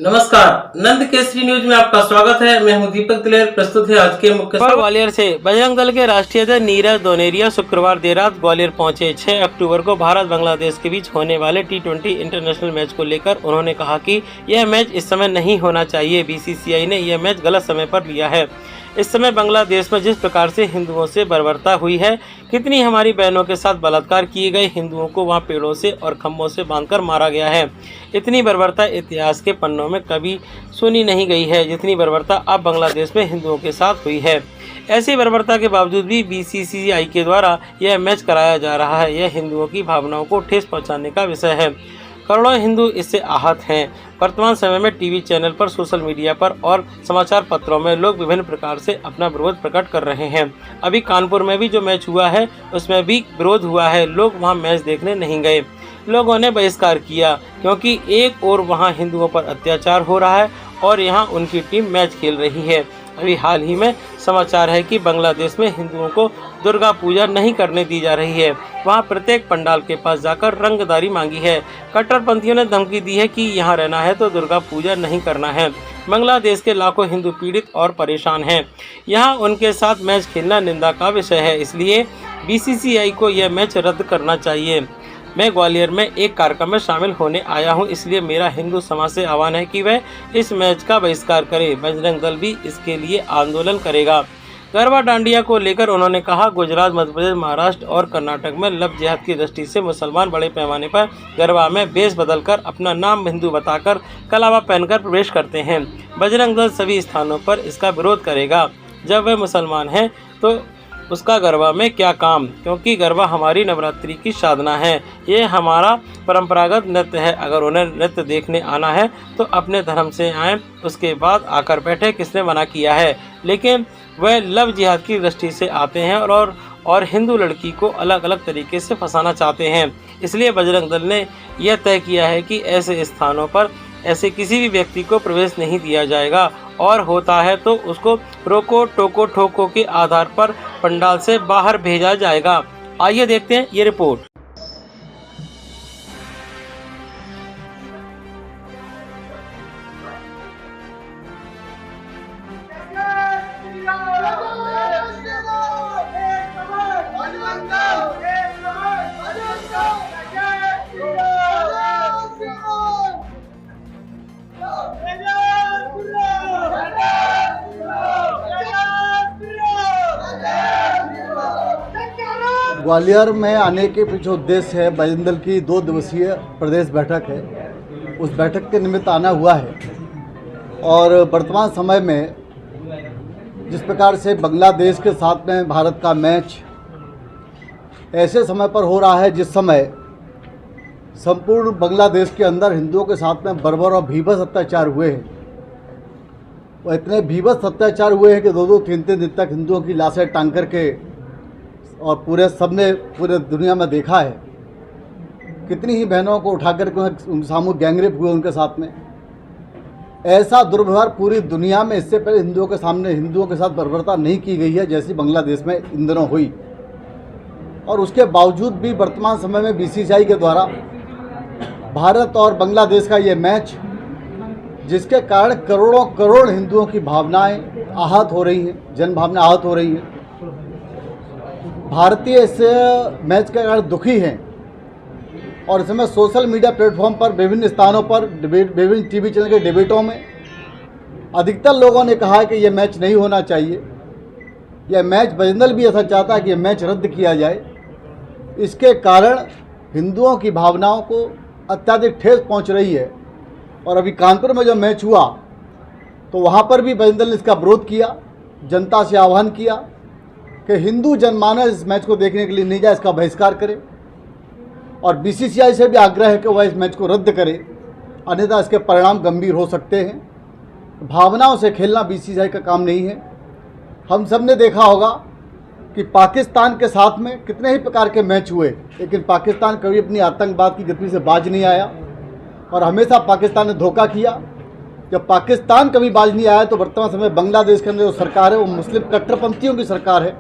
नमस्कार, नंद केसरी न्यूज में आपका स्वागत है। मैं हूं दीपक दिलेर। प्रस्तुत है आज के मुख्य समाचार। ग्वालियर से बजरंग दल के राष्ट्रीय अध्यक्ष नीरज दोनेरिया शुक्रवार देर रात ग्वालियर पहुंचे। 6 अक्टूबर को भारत बांग्लादेश के बीच होने वाले T20 इंटरनेशनल मैच को लेकर उन्होंने कहा कि यह मैच इस समय नहीं होना चाहिए। BCCI ने यह मैच गलत समय पर लिया है। इस समय बांग्लादेश में जिस प्रकार से हिंदुओं से बर्बरता हुई है, कितनी हमारी बहनों के साथ बलात्कार किए गए, हिंदुओं को वहां पेड़ों से और खम्भों से बांधकर मारा गया है, इतनी बर्बरता इतिहास के पन्नों में कभी सुनी नहीं गई है जितनी बर्बरता अब बांग्लादेश में हिंदुओं के साथ हुई है। ऐसी बर्बरता के बावजूद भी BCCI के द्वारा यह मैच कराया जा रहा है। यह हिंदुओं की भावनाओं को ठेस पहुँचाने का विषय है। करोड़ों हिंदू इससे आहत हैं। वर्तमान समय में टीवी चैनल पर, सोशल मीडिया पर और समाचार पत्रों में लोग विभिन्न प्रकार से अपना विरोध प्रकट कर रहे हैं। अभी कानपुर में भी जो मैच हुआ है उसमें भी विरोध हुआ है। लोग वहां मैच देखने नहीं गए, लोगों ने बहिष्कार किया क्योंकि एक और वहां हिंदुओं पर अत्याचार हो रहा है और यहां उनकी टीम मैच खेल रही है। अभी हाल ही में समाचार है कि बांग्लादेश में हिंदुओं को दुर्गा पूजा नहीं करने दी जा रही है। वहां प्रत्येक पंडाल के पास जाकर रंगदारी मांगी है। कट्टरपंथियों ने धमकी दी है कि यहां रहना है तो दुर्गा पूजा नहीं करना है। बांग्लादेश के लाखों हिंदू पीड़ित और परेशान हैं। यहां उनके साथ मैच खेलना निंदा का विषय है। इसलिए BCCI को यह मैच रद्द करना चाहिए। मैं ग्वालियर में एक कार्यक्रम में शामिल होने आया हूं, इसलिए मेरा हिंदू समाज से आह्वान है कि वह इस मैच का बहिष्कार करे। बजरंग दल भी इसके लिए आंदोलन करेगा। गरबा डांडिया को लेकर उन्होंने कहा, गुजरात, मध्य प्रदेश, महाराष्ट्र और कर्नाटक में लव जिहाद की दृष्टि से मुसलमान बड़े पैमाने पर गरबा में वेश बदलकर अपना नाम हिंदू बताकर कलावा पहनकर प्रवेश करते हैं। बजरंग दल सभी स्थानों पर इसका विरोध करेगा। जब वह मुसलमान है तो उसका गरबा में क्या काम, क्योंकि गरबा हमारी नवरात्रि की साधना है। ये हमारा परंपरागत नृत्य है। अगर उन्हें नृत्य देखने आना है तो अपने धर्म से आएं, उसके बाद आकर बैठे। किसने मना किया है? लेकिन वह लव जिहाद की दृष्टि से आते हैं और हिंदू लड़की को अलग अलग तरीके से फंसाना चाहते हैं। इसलिए बजरंग दल ने यह तय किया है कि ऐसे स्थानों पर ऐसे किसी भी व्यक्ति को प्रवेश नहीं दिया जाएगा और होता है तो उसको रोको टोको ठोको के आधार पर पंडाल से बाहर भेजा जाएगा। आइए देखते हैं ये रिपोर्ट। ग्वालियर में आने के पीछे उद्देश्य है बजरंग दल की 2 दिवसीय प्रदेश बैठक है। उस बैठक के निमित्त आना हुआ है और वर्तमान समय में जिस प्रकार से बांग्लादेश के साथ में भारत का मैच ऐसे समय पर हो रहा है जिस समय संपूर्ण बांग्लादेश के अंदर हिंदुओं के साथ में बर्बर और भीभत्स अत्याचार हुए हैं। वो इतने भीभत्स अत्याचार हुए हैं कि 2-2, 3-3 दिन तक हिंदुओं की लाशें टांग करके और पूरे दुनिया में देखा है। कितनी ही बहनों को उठा कर सामूहिक गैंगरेप हुए उनके साथ में। ऐसा दुर्व्यवहार पूरी दुनिया में इससे पहले हिंदुओं के साथ बर्बरता नहीं की गई है जैसी बांग्लादेश में इन दिनों हुई। और उसके बावजूद भी वर्तमान समय में BCCI के द्वारा भारत और बांग्लादेश का ये मैच, जिसके कारण करोड़ों करोड़ हिंदुओं की भावनाएं आहत हो रही हैं, जन भावना आहत हो रही हैं। भारतीय इस मैच के कारण दुखी हैं और इस समय सोशल मीडिया प्लेटफॉर्म पर विभिन्न स्थानों पर विभिन्न टीवी चैनल के डिबेटों में अधिकतर लोगों ने कहा है कि यह मैच नहीं होना चाहिए। यह मैच बजरंग दल भी ऐसा चाहता है कि यह मैच रद्द किया जाए। इसके कारण हिंदुओं की भावनाओं को अत्यधिक ठेस पहुंच रही है। और अभी कानपुर में जो मैच हुआ तो वहां पर भी बजरंग दल ने इसका विरोध किया, जनता से आह्वान किया कि हिंदू जनमानस इस मैच को देखने के लिए नहीं जाए, इसका बहिष्कार करे। और BCCI से भी आग्रह है कि वह इस मैच को रद्द करे, अन्यथा इसके परिणाम गंभीर हो सकते हैं। भावनाओं से खेलना BCCI का काम नहीं है। हम सब ने देखा होगा कि पाकिस्तान के साथ में कितने ही प्रकार के मैच हुए, लेकिन पाकिस्तान कभी अपनी आतंकवाद की गति से बाज नहीं आया और हमेशा पाकिस्तान ने धोखा किया। जब पाकिस्तान कभी बाज नहीं आया तो वर्तमान समय बांग्लादेश के अंदर जो सरकार है वो मुस्लिम कट्टरपंथियों की सरकार है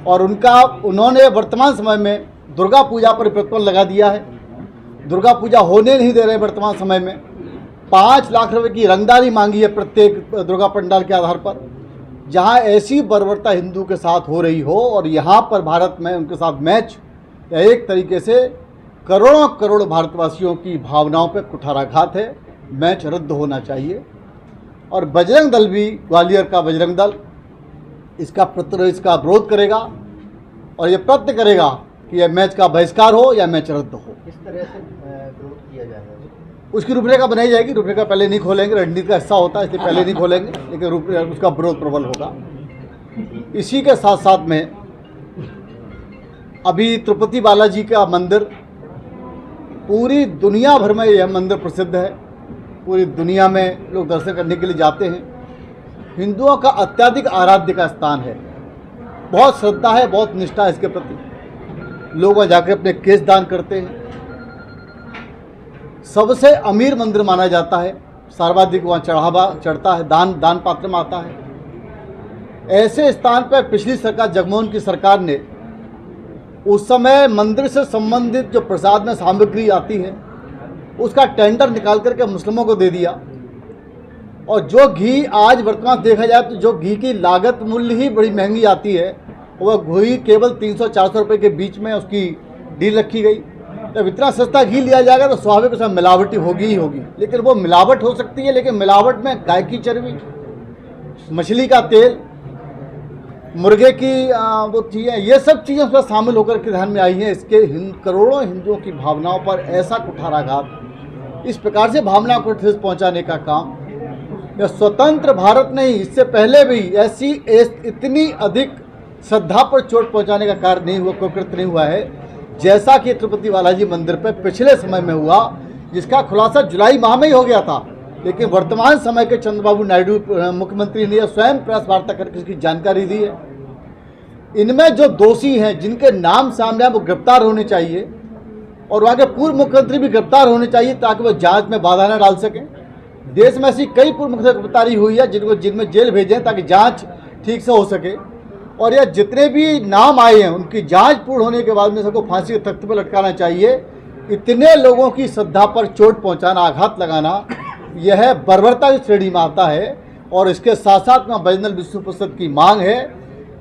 और उन्होंने वर्तमान समय में दुर्गा पूजा पर प्रतिबंध लगा दिया है। दुर्गा पूजा होने नहीं दे रहे वर्तमान समय में। 5 लाख रुपए की रंगदारी मांगी है प्रत्येक दुर्गा पंडाल के आधार पर। जहां ऐसी बर्बरता हिंदू के साथ हो रही हो और यहाँ पर भारत में उनके साथ मैच, एक तरीके से करोड़ों करोड़ भारतवासियों की भावनाओं पर कुठाराघात है। मैच रद्द होना चाहिए। और बजरंग दल भी, ग्वालियर का बजरंग दल इसका विरोध करेगा और ये प्रयत्न करेगा कि यह मैच का बहिष्कार हो या मैच रद्द हो। किस तरह से विरोध किया जाएगा? उसकी रूपरेखा बनाई जाएगी। रूपरेखा पहले नहीं खोलेंगे, रणनीति का हिस्सा होता है इसलिए पहले नहीं खोलेंगे, लेकिन उसका विरोध प्रबल होगा। इसी के साथ साथ में अभी तिरुपति बालाजी का मंदिर, पूरी दुनिया भर में यह मंदिर प्रसिद्ध है, पूरी दुनिया में लोग दर्शन करने के लिए जाते हैं। हिंदुओं का अत्यधिक आराध्य का स्थान है, बहुत श्रद्धा है, बहुत निष्ठा है इसके प्रति। लोग वहाँ जाकर अपने केश दान करते हैं। सबसे अमीर मंदिर माना जाता है, सर्वाधिक वहाँ चढ़ावा चढ़ता है, दान पात्र में आता है। ऐसे स्थान पर पिछली सरकार, जगमोहन की सरकार ने उस समय मंदिर से संबंधित जो प्रसाद में सामग्री आती है उसका टेंडर निकाल करके मुस्लिमों को दे दिया। और जो घी आज वर्तमान देखा जाए तो जो घी की लागत मूल्य ही बड़ी महंगी आती है, वह घी केवल 300-400 रुपये के बीच में उसकी डील रखी गई। जब इतना सस्ता घी लिया जाएगा तो स्वाभाविक उसमें मिलावटी होगी ही होगी। लेकिन वो मिलावट हो सकती है, लेकिन मिलावट में गाय की चर्बी, मछली का तेल, मुर्गे की वो चीज़ें, ये सब चीज़ें उसमें शामिल होकर के ध्यान में आई हैं। इसके करोड़ों हिंदुओं की भावनाओं पर ऐसा कुठाराघात, इस प्रकार से भावना को ठेस पहुंचाने का काम यह स्वतंत्र भारत नहीं, इससे पहले भी ऐसी इतनी अधिक श्रद्धा पर चोट पहुंचाने का कार्य नहीं हुआ, कृत्य नहीं हुआ है, जैसा कि तिरुपति बालाजी मंदिर पर पिछले समय में हुआ, जिसका खुलासा जुलाई माह में ही हो गया था। लेकिन वर्तमान समय के चंद्रबाबू नायडू मुख्यमंत्री ने स्वयं प्रेस वार्ता करके इसकी जानकारी दी है। इनमें जो दोषी हैं, जिनके नाम सामने आए, वो गिरफ्तार होने चाहिए और वहाँ के पूर्व मुख्यमंत्री भी गिरफ्तार होने चाहिए ताकि वो जांच में बाधा न डाल सकें। देश में ऐसी कई पूर्व मुख्यमंत्री गिरफ्तारी हुई है जिनमें जेल भेजें ताकि जांच ठीक से हो सके। और यह जितने भी नाम आए हैं उनकी जांच पूर्ण होने के बाद में सबको फांसी के तख्ते पर लटकाना चाहिए। इतने लोगों की श्रद्धा पर चोट पहुंचाना, आघात लगाना, यह बर्बरता की श्रेणी में आता है। और इसके साथ साथ में बजरंग विष्णु परिषद की मांग है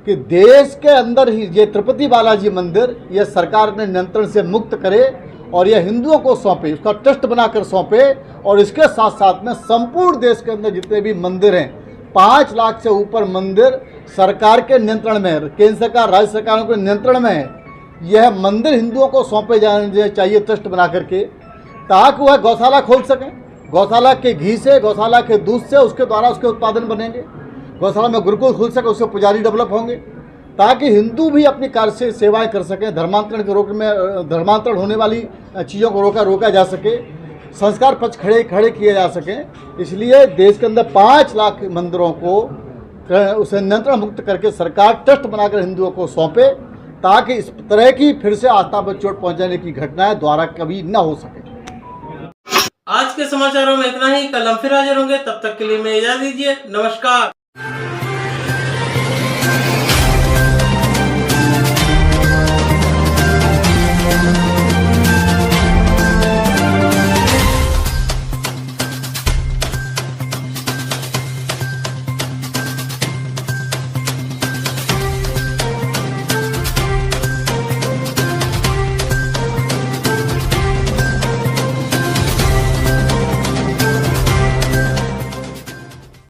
कि देश के अंदर ही ये तिरुपति बालाजी मंदिर यह सरकार अपने नियंत्रण से मुक्त करे और यह हिंदुओं को सौंपे, उसका ट्रस्ट बनाकर सौंपे। और इसके साथ साथ में संपूर्ण देश के अंदर जितने भी मंदिर हैं, 5 लाख से ऊपर मंदिर सरकार के नियंत्रण में है, केंद्र सरकार, राज्य सरकारों के नियंत्रण में है। यह मंदिर हिंदुओं को सौंपे जाने चाहिए ट्रस्ट बना करके, ताकि वह गौशाला खोल सकें। गौशाला के घी से, गौशाला के दूध से, उसके द्वारा उसके उत्पादन बनेंगे। गौशाला में गुरुकुल खुल सके, उससे पुजारी डेवलप होंगे, ताकि हिंदू भी अपनी कार्य से सेवाएं कर सकें। धर्मांतरण के धर्मांतरण होने वाली चीज़ों को रोका जा सके, संस्कार पक्ष खड़े किए जा सकें। इसलिए देश के अंदर 5 लाख मंदिरों को उसे नियंत्रण मुक्त करके सरकार ट्रस्ट बनाकर हिंदुओं को सौंपे, ताकि इस तरह की फिर से आस्था पर चोट पहुंचाने की घटनाएं दोबारा कभी न हो सके। आज के समाचारों में इतना ही। कल हम फिर हाजिर होंगे, तब तक के लिए मैं इजाजत दीजिए। नमस्कार।